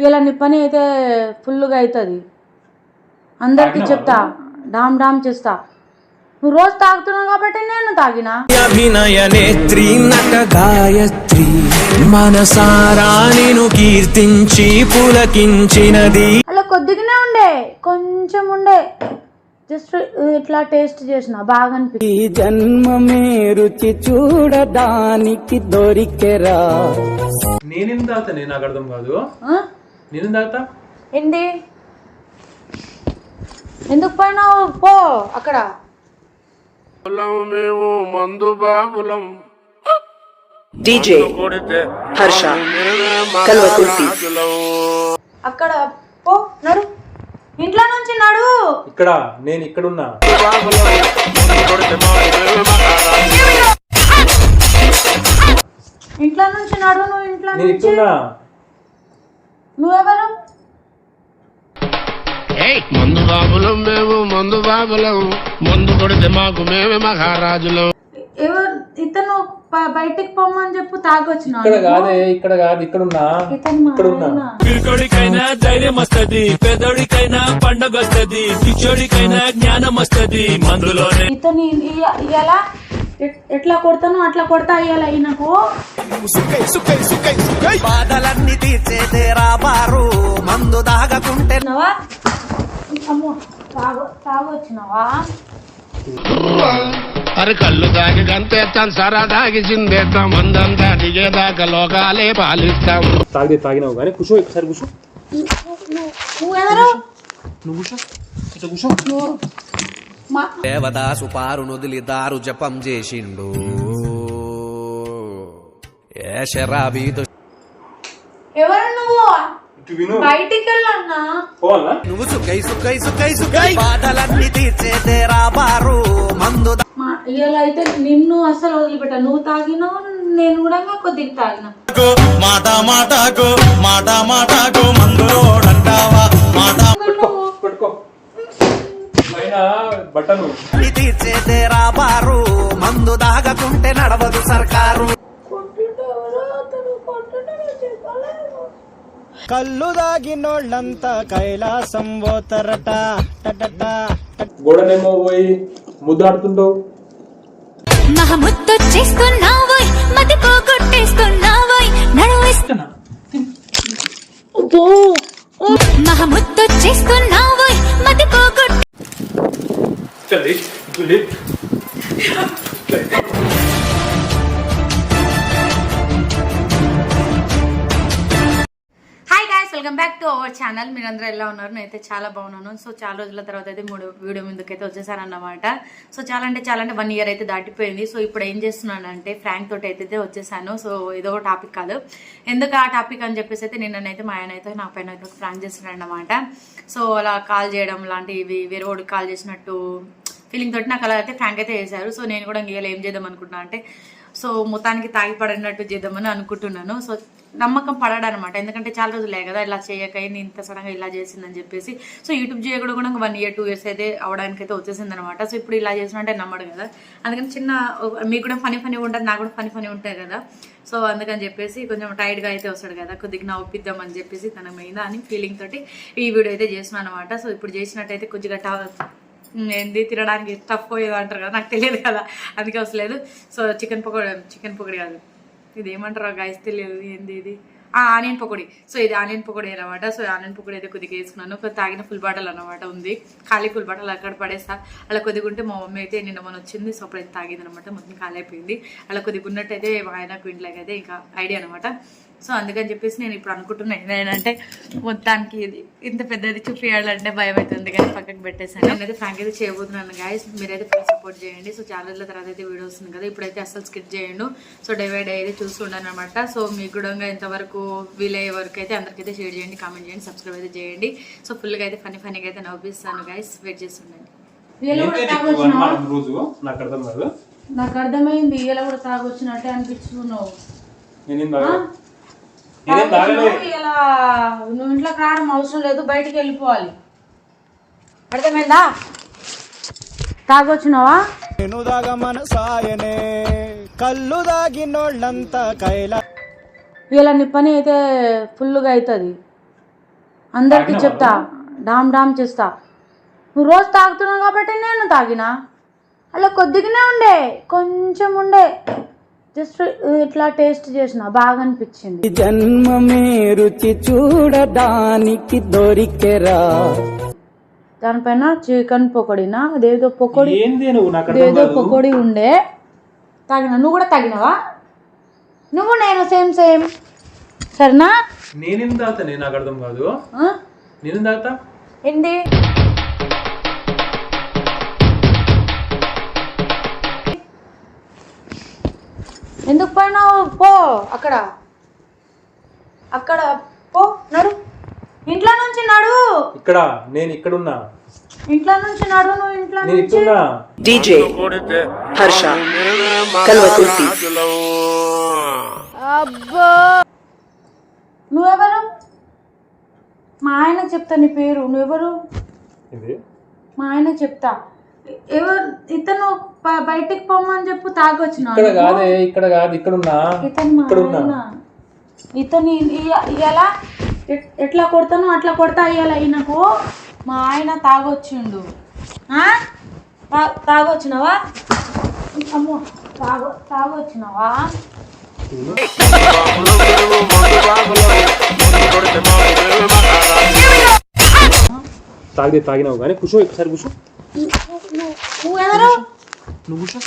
ఇలా నీ పని అయితే ఫుల్గా అవుతుంది. అందరికి చెప్తా, డామ్ డామ్ చేస్తా. నువ్వు రోజు తాగుతున్నావు కాబట్టి నేను తాగినా. అభినయ నేత్రి నట గాయత్రి మనసారా నిన్ను కీర్తించి పులకించినది. అలా కొద్దిగానే ఉండే, కొంచెం ఉండే, జస్ట్ ఇట్లా టేస్ట్ చేసిన బాగా అనిపించింది. ఈ జన్మమే రుచి చూడడానికి దొరికెరా. నేనేం తాగుతా? నేను నాకు అర్థం కాదు. నేనేం తాగుతా? ఏంటి ఎందుకు పోయినావు? పో అక్కడ. DJ హర్ష కల్వకుర్తి. అక్కడ పో, నడు, ఇంట్లో నుంచి నడు. ఇక్కడ నేను ఇక్కడున్నా. ఇంట్లో నుంచి నడు. నువ్వు ఇంట్లో నేను నుంచి ఇక్కడున్నా. నువ్వెవరు? మందు బాబులం మేము, మందు బాబులం, మందు కొడితే మాకు మేమే మహారాజులం. ఎవరు ఇతను? బయటికి పొమ్మని చెప్పు. తాగొచ్చిన ఇక్కడ కాదే, ఇక్కడ కాదు, ఇక్కడున్నా. ఇక్కడున్నా. పిరుకోడికైనా ధైర్యం వస్తది, పెదోడికైనా పండగ వస్తది, పిచ్చోడికైనా జ్ఞానం వస్తది మందులోనే. ఇతను ఇలా ఎట్లా కొడతానో అట్లా కొడతా ఇయ్యాల ఈయనకు. బాధలన్నీ తీర్చేదేరా బారు మందు దాగకుంటే. అమ్మో, తాగొచ్చినావా? అరే కళ్ళు తాగి గంతేస్తాం, సరా తాగి చిందేస్తాం, మందంతా దిగేదాకా లోకాలే పాలిస్తాం. తాగినావు కానీ కూర్చో, ఒకసారి కూర్చో. నువ్వెవరు? నువ్వు కూర్చో, ఇట్లా కూర్చో. దేవదాసు పారు నొదిలి దారు జపం చేసిండు. ఏ శరాబీతో ఎవరు నువ్వు? ఇటు విను. బయటికి వెళ్ళన్నా. పోవాలా? నువ్వు సుఖై సుఖై సుఖై సుఖై బాధలన్నీ తీర్చేదేరా బారు మందు. ఇలా అయితే నిన్ను అసలు వదిలిపెట్టా. నువ్వు తాగినావు, నేను కూడా కొద్దిగా తాగినా. మాట మాటకు మాట మాటకు మందులోడంటావా మాట. పట్టుకో పైన బట్టను. తీర్చేదేరా బారు మందు దాగకుంటే నడవదు సర్కారు. కళ్ళు దాగినోళ్ళంతా కైలాసం పోతారట. గోడనేమో పోయి ముద్దాడుతుంటావు. మహముద్దొచ్చేస్తున్నావోయ్, మతి పోగొట్టేస్తున్నావోయ్, నడువేస్తున్నా. మహముద్దొచ్చేస్తున్నావోయ్, మతి పోగొట్టే. Hi guys, welcome back to our channel. మీరందరూ ఎలా ఉన్నారు? నేనైతే చాలా బాగున్నాను. సో చాలా రోజుల తర్వాత అయితే వీడియో ముందుకైతే వచ్చేసానన్నమాట. సో చాలా అంటే 1 ఇయర్ అయితే దాటిపోయింది. సో ఇప్పుడు ఏం చేస్తున్నానంటే ఫ్రాంక్ తోటి అయితే వచ్చేసాను. సో ఏదో టాపిక్ కాదు, ఎందుకు ఆ టాపిక్ అని చెప్పేసి అయితే నిన్ననైతే మా ఆయన అయితే నా పైన అయితే ఫ్రాంక్ చేస్తున్నాడు అన్నమాట. సో అలా కాల్ చేయడం లాంటివి, వేరే వాడికి కాల్ చేసినట్టు ఫీలింగ్ తోటి నాకు అలా అయితే ఫ్రాంక్ అయితే చేశారు. సో నేను కూడా ఇంకేలా ఏం చేద్దాం అనుకుంటున్నా అంటే, సో మొత్తానికి తాగి పడినట్టు చేద్దామని అనుకుంటున్నాను. సో నమ్మకం పడాడు అనమాట, ఎందుకంటే చాలా రోజులే కదా ఇలా చేయక ఇంత సడన్గా ఇలా చేసిందని చెప్పేసి. సో యూట్యూబ్ చేయకుండా కూడా 1 ఇయర్ 2 ఇయర్స్ అయితే అవడానికి అయితే వచ్చేసింది అనమాట. సో ఇప్పుడు ఇలా చేసినట్టే నమ్మడు కదా, అందుకని చిన్న మీకు కూడా ఫనీ ఉంటుంది, నాకు కూడా ఫనీ ఉంటాయి కదా. సో అందుకని చెప్పేసి కొంచెం టైర్డ్గా అయితే వస్తాడు కదా, కొద్దిగా నవ్విద్దాం అని చెప్పేసి తన మీద అని ఫీలింగ్ తోటి ఈ వీడియో అయితే చేస్తున్నాను అనమాట. సో ఇప్పుడు చేసినట్టయితే కొద్దిగా ఏంది తినడానికి టఫ్ పోయేది అంటారు కదా, నాకు తెలియదు కదా, అందుకే వస్తలేదు. సో చికెన్ పకోడీ కాదు, ఇది ఏమంటారు గాయస్ తెలియదు, ఏంది ఇది, ఆనియన్ పకోడీ. సో ఇది ఆనియన్ పకోడీ అనమాట. సో ఆనియన్ పకోడీ అయితే కొద్దిగా వేసుకున్నాను. తాగిన ఫుల్ బాటిల్ అనమాట ఉంది, ఖాళీ ఫుల్ బాటిల్ అక్కడ పడేస్తా. అలా కొద్దిగా ఉంటే మా మమ్మీ అయితే నిన్న మొన్న వచ్చింది. సో అప్పుడైతే తాగింది అనమాట, మొత్తం ఖాళీ అయిపోయింది. అలా కొద్దిగా ఉన్నట్టయితే ఆయనకు ఇంట్లోకి అయితే ఇంకా ఐడియా అనమాట. సో అందుకని చెప్పేసి నేను ఇప్పుడు అనుకుంటున్నాను ఏంటంటే మొత్తానికి ఇది ఇంత పెద్దది చూపించాలంటే భయం అవుతుంది, కానీ పక్కకు పెట్టేసాను. నేనైతే ఫ్రాంక్ అయితే చేయబోతున్నాను గాయస్, మీరైతే ప్లీజ్ సపోర్ట్ చేయండి. సో చాలా రోజుల తర్వాత అయితే వీడియో వస్తుంది కదా, ఇప్పుడైతే అసలు స్కిప్ చేయండి. సో డే బై డే అయితే చూస్తుండను అనమాట. సో మీకు కూడా ఎంతవరకు వీలయ్యే వరకు అయితే అందరికైతే షేర్ చేయండి, కామెంట్ చేయండి, సబ్స్క్రైబ్ అయితే చేయండి. సో ఫుల్గా అయితే ఫనీగా అయితే నవ్విస్తాను గాయస్, వెయిట్ చేస్తుండండి. నాకు అర్థమైంది, ఇలా కూడా తాగొచ్చినట్టే అనిపిస్తున్నావు. ఇలా నువ్వు ఇంట్లోకి రావడం అవసరం లేదు, బయటికి వెళ్ళిపోవాలి, అర్థమైందా? తాగొచ్చినావా? నేను దాగమన సాయనే కళ్ళు దాగినోళ్ళంతా కైలా. ఇలా నీ పని అయితే ఫుల్గా అవుతుంది. అందరికి తాగినావా చెప్తా, డామ్ డామ్ చేస్తా. నువ్వు రోజు తాగుతున్నావు కాబట్టి నేను తాగినా. అలా కొద్దిగానే ఉండే, కొంచెం ఉండే, జస్ట్ ఇట్లా టేస్ట్ చేసిన, బాగా అనిపించింది. జన్మమే రుచి చూడడానికి దొరికెరా. దానిపైన చికెన్ పకోడీనా, అదేదో పకోడీ, ఏంది నువ్వు నాకు అర్థం అదేదో కాదు. పకోడీ ఉండే, తాగినా. నువ్వు కూడా తాగినావా? నువ్వు నేను సేమ్ సేమ్, సరేనా? నేనేం తాగుతా, నేను నాకు అర్థం కాదు. ఆ? నేనేం తాగుతా? ఏంటి? ఎందుకు పోయినావు? పో అక్కడ, అక్కడ పో, నడు. ఇంట్లో నుంచి నడు, ఇక్కడ నేను ఇక్కడున్నా, ఇంట్లో నుంచి నడు. నువ్వు ఇంట్లో నేను నుంచి ఇక్కడున్నా. DJ హర్ష కల్వకుర్తి. నువ్వెవరు? మా ఆయన చెప్తా నీ పేరు. నువ్వెవరు? ఇది మా ఆయన చెప్తా. ఎవరు ఇతను? బయటికి పొమ్మని చెప్పు. తాగొచ్చిన ఇక్కడ కాదే, ఇక్కడ కాదు, ఇక్కడున్నా, ఇతను మా ఇక్కడున్నా. ఆయన. ఇతను ఇయ్యాల ఎట్లా కొడతానో అట్లా కొడతా. ఇయ్యాల ఈయనకు మా ఆయన తాగొచ్చిండు. తాగొచ్చినావా? అమ్మో, తాగొచ్చినావా? తాగినావు కానీ కూర్చో, ఒకసారి కూర్చో. నువ్వెవరు? నువ్వు కూర్చో,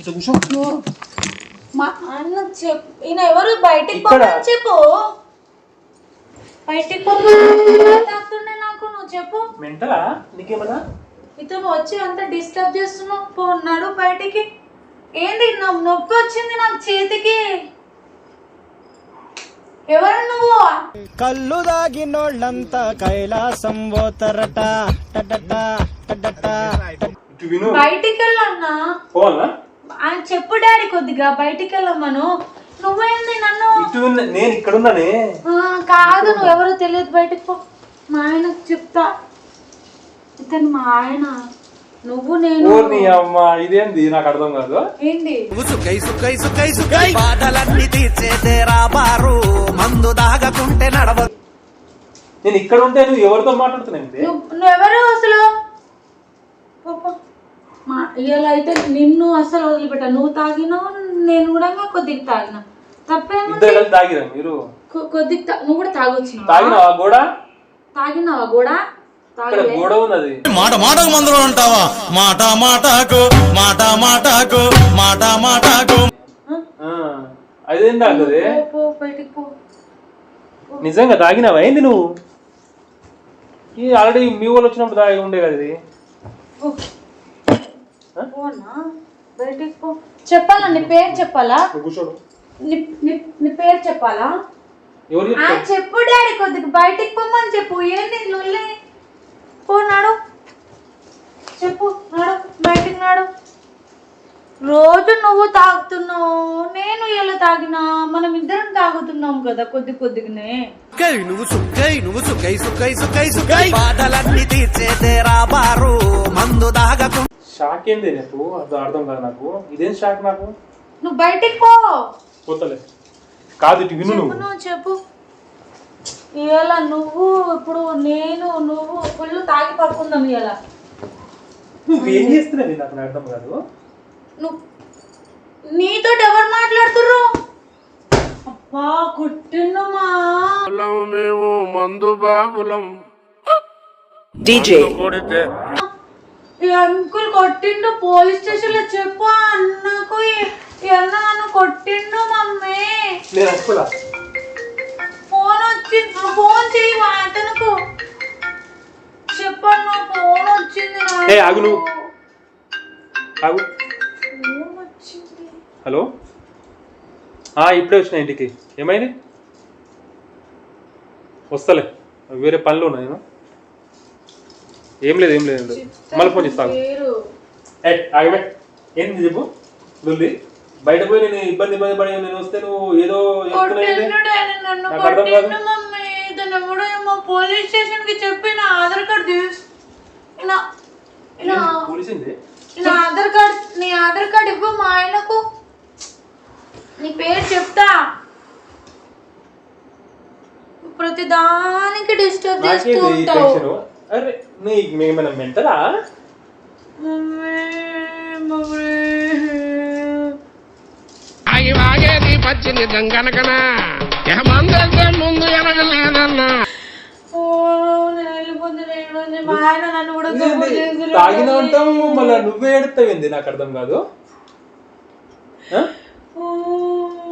ఇట్లా కూర్చో. మా అన్న చెప్పు. ఈయన ఎవరు? బయటికి ఇక్కడ. పోమని చెప్పు. బయటికి పోతుండే నాకు. నువ్వు చెప్పు. మెంటలా నీకేమన్నా? ఇతను వచ్చి అంత డిస్టర్బ్ చేస్తున్నావు. పోన్నాడు బయటికి. ఏంది నొప్పి వచ్చింది నాకు చేతికి. ఎవరు నువ్వు? కళ్ళు దాగినోళ్ళంతా కైలాసం పోతారట. టటట, టటట. ఇటు విను. బయటికి వెళ్ళన్నా. పోవాలా? ఆయన చెప్పు డాడీ, కొద్దిగా బయటికి వెళ్ళమను. నువ్వేంది నన్ను? ఇటు విను, నేను ఇక్కడున్నానే. కాదు, నువ్వెవరో తెలియదు. బయటికి పో. మా ఆయనకు చెప్తా. ఇతను మా ఆయన. నువ్వు నేను. నీ అమ్మ, ఇదేంది నాకు అర్థం కాదు. ఏంటి? సుఖై సుఖై సుఖై సుఖై బాధలన్నీ తీర్చేదేరా బారు మందు దాగకుంటే నడవదు. నేను ఇక్కడ ఉంటే నువ్వు ఎవరితో మాట్లాడుతున్నావు? నువ్వెవరు అసలు? ఇలా అయితే నిన్ను అసలు వదిలిపెట్టా. నువ్వు తాగినావు, నేను కూడా కొద్దిగా తాగినా. తప్పేమో. ఇద్దరు కలిసి తాగిరా మీరు? కొద్దిగా నువ్వు కూడా తాగొచ్చినావా? తాగినావా కూడా? తాగినావా కూడా? ఇక్కడ గోడ ఉన్నది. మాట మాటకు మందులో ఉంటావా మాట మాటకు మాట మాటకు మాట మాటకు. అదేం తాగదే? పో, బయటికి పో. నిజంగా తాగినావా ఏంది నువ్వు? ఇది ఆల్రెడీ మీ వాళ్ళు వచ్చినప్పుడు తాగి ఉండే కదా ఇది. పోనా? బయటికి పో. చెప్పాలా? నీ పేరు చెప్పాలా? కూర్చోడు. నీ పేరు చెప్పాలా? ఎవరు చెప్తారు? చెప్పు డాడీ, కొద్దిగా బయటికి పొమ్మని చెప్పు. ఏంది లొల్లి? పో, నాడు. చెప్పు, నాడు, బయటికి నాడు. రోజు నువ్వు తాగుతున్నావు, నేను ఎలా తాగినా? మనం ఇద్దరం తాగుతున్నాం కదా కొద్ది కొద్దిగానే. నువ్వు సుఖై నువ్వు సుఖై సుఖై సుఖై సుఖై బాధలన్నీ తీర్చేదేరా బారు మందు దాగకుంటే. షాక్ ఏంది నీకు? అది అర్థం కాదు నాకు. ఇదేం షాక్ నాకు? నువ్వు బయటికి పో. పోతలే. కాదు, ఇటు విను. చెప్పు, నువ్వు చెప్పు. ఇలా నువ్వు ఇప్పుడు నేను నువ్వు ఫుల్ తాగి పడుకుందాం. ఇలా నువ్వేం చేస్తున్నావు నాకు అర్థం కాదు. నువ్వు నీతో ఎవరు మాట్లాడుతుర్రు? అబ్బా, కొట్టిండమా. మేము మందు బాబులం. DJ కొడితే ఈ అంకుల్ కొట్టిండు. పోలీస్ స్టేషన్ లో చెప్పు. అన్నకు ఈ అన్న నన్ను కొట్టిండు మమ్మీ. నేను అనుకోలా. ఫోన్ వచ్చింది. ఫోన్ చేయి అతనుకు. చెప్పను, ఫోన్ వచ్చింది. ఆగు నువ్వు, ఆగు. ఫోన్ వచ్చింది. హలో, ఇప్పుడే వచ్చిన ఇంటికి. ఏమైంది? వస్తలే, వేరే పనిలో ఉన్నా నేను. ఏం లేదు మళ్ళీ ఫోన్ చేస్తాను. ఆగమే. ఏంది చెప్పు. లొల్లి బయట పోయి నేను ఇబ్బంది పడి నేను వస్తే నువ్వు ఏదో నాకు అర్థం కాదు. మమ్మీ ఇతను ఎవడో ఏమో పోలీస్ స్టేషన్ కి చెప్పి నా ఆధార్ కార్డు పోలీసింది. నీ ఆధార్ కార్డు ఇవ్వు మా ఆయనకు. నీ పేరు చెప్తా. ప్రతి దానికి డిస్టర్బ్ చేస్తూ నాకేంది ఈ ఉంటావు. టెన్షన్? అరే మేమేమైనా మెంటలా? ఆగి వాగేది పచ్చి నిజం కనుకనా మందంటే ముందు ఎనగలేదన్నా. మా ఆయన నన్ను కూడా support చేస్తలేడు. తాగినా ఉంటావు మళ్ళీ నువ్వే ఏడుతావింది, నాకు అర్థం కాదు.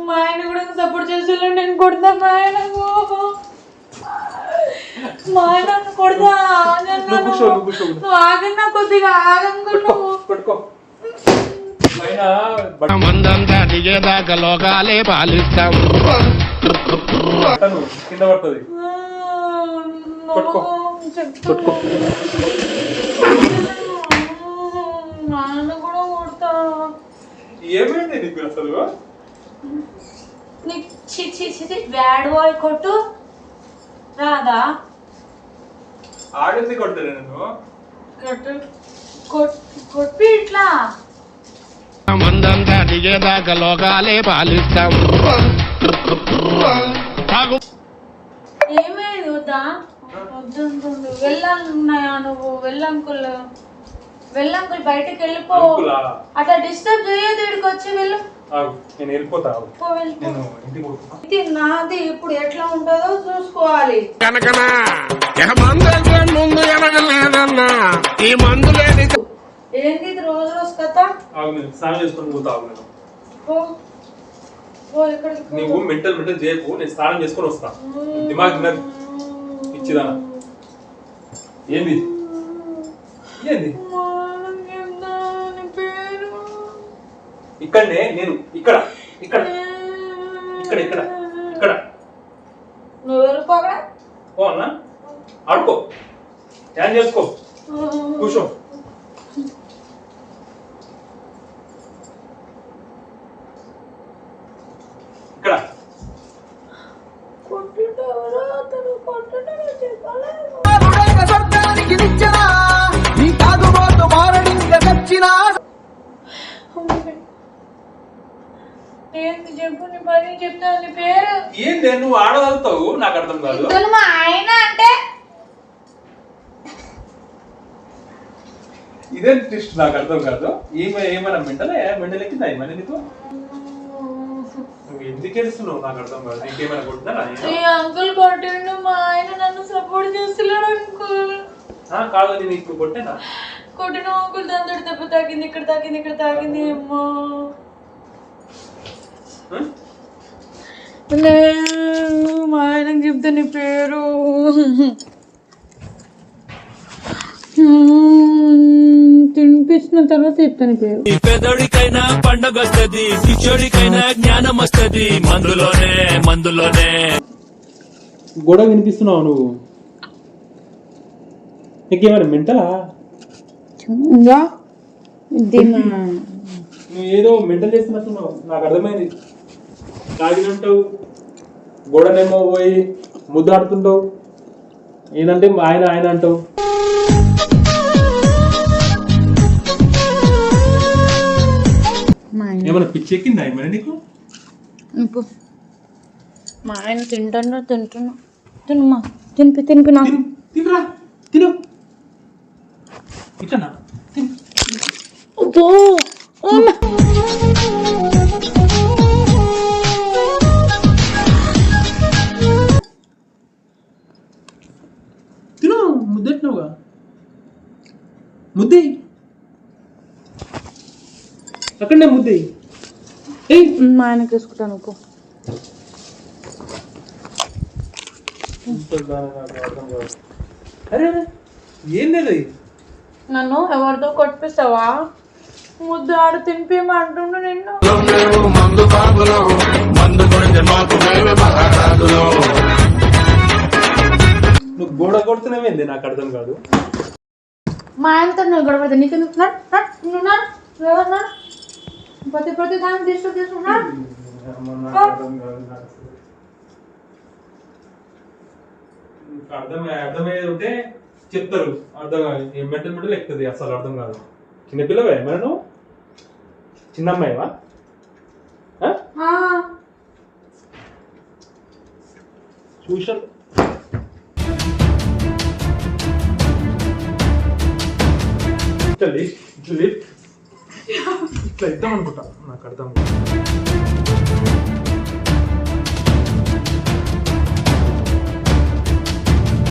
మా ఆయన కూడా సపోర్ట్ చేస్తలేడు. నేను కొడతా మా ఆయనకు. మా ఆయన కొడతా. నువ్వు ఆగన్నా కొద్దిగా ఆగనుకున్నావు. పట్టుకో మందంతా దిగేదాకా లోకాలే పాలిస్తాం. కింద పడుతుంది. పట్టుకో పట్టుకో. నాన్న కూడా కొడతా. ఏమైంది నీకు అసలు? బ్యాడ్ బాయ్ కొట్టు రాదా? ఆడింది కొట్టలే నేను. కొట్టి ఇట్లా మందంతా దిగేదాకా లోకాలే పాలిస్తాం. ఏమైంది? వద్దా? వద్దు. వెళ్ళాలన్నాయా నువ్వు? వెళ్ళంకుల్ బయటకు వెళ్ళిపో. అట్లా డిస్టర్బ్ చేయదు. ఇక్కడికి వచ్చి వెళ్ళు. నేను వెళ్ళిపోతా. నేను ఇది నాది. ఇప్పుడు ఎట్లా ఉంటుందో చూసుకోవాలి. కనుకనా మందంటే ముందు ఎనగలేదన్నా. ఈ మందు లేని ఏంది ఇది రోజు కథ? స్నానం చేసుకొని పోతా. ఎక్కడికి? నువ్వు మెంటల్ చేయకు. నేను స్నానం చేసుకొని వస్తా. దిమాగ్ ఇచ్చిదానా? ఏంది ఏంది? ఇక్కడనే నేను. ఇక్కడ ఇక్కడ ఇక్కడ ఇక్కడ ఇక్కడ నువ్వు వెళ్ళిపోగా ఓ అన్న ఆడుకో. ధ్యాన్ చేసుకో. కూర్చో. ఇక్కడ ఏంటి చెప్పు. నీ పని చెప్తాను. నీ పేరు ఏంటి? నువ్వు ఆడగలుగుతావు, నాకు అర్థం కాదు. మా ఆయన అంటే ఇదే ట్విస్ట్, నాకు అర్థం కాదు. ఏమైనా మెంటలెక్కిందా ఏమైనా నీకు? నువ్వు ఎందుకు ఏడుస్తున్నావు నాకు అర్థం కాదు. నీకేమైనా కొట్టినా? ఈ అంకుల్ కొట్టిండు. మా ఆయన నన్ను సపోర్ట్ చేస్తున్నాడు అంకుల్. కాదు, నేను ఇప్పుడు కొట్టేనా? కొట్టిన అంకుల్ దాంతో దెబ్బ తాకింది. ఇక్కడ తాకింది, ఇక్కడ తాకింది. అమ్మా మా ఆయనకు చెప్తా నీ పేరు. తినిపించిన తర్వాత చెప్తాను పేరు. పెదోడికైనా పండగ వస్తది, పిచ్చోడికైనా జ్ఞానం వస్తది. మందులోనే గొడవ వినిపిస్తున్నావు నువ్వు. నీకేమైనా మెంటలా? నువ్వు ఏదో మెంటల్ చేస్తున్నట్టున్నావు, నాకు అర్థమైంది. తాగినంటావు, గొడవనేమో పోయి ముద్దాడుతుంటావు. ఏంటంటే ఆయన అంటావు. ఏమైనా పిచ్చి ఎక్కిందా ఏమైనా నీకు? మా ఆయన తింటున్నా తినమ్మా. తినిపి నాకు. తినరా, తిను. ఇట్లనా? తిను. ముద్దెట్టినావుగా, ముద్దే అక్కడనే ముద్దే. మా ఆయనకి వేసుకుంటాను. అరే ఏం లేదు. నన్ను ఎవరితో కొట్టిస్తావా? ముద్దు ఆడు తినిపించమంటుండు నిన్ను. నువ్వు గోడ కొడుతున్నావేంది నాకు అర్థం కాదు. మా ఆయనతో నువ్వు గొడవ నీకెందుకు? ఎవరు ప్రతి దాన్ని డిస్టర్బ్ చేసుకున్నాడు. అర్థమయ్యేది ఉంటే చెప్తారు. అర్థం కాదు. మెంటల్ ఎక్కుతుంది. అసలు అర్థం కాదు. చిన్నపిల్లవే మరి నువ్వు? చిన్న అమ్మాయివా? చూసాను ఇట్లా ఇద్దాం అనుకుంటా నాకు అర్థం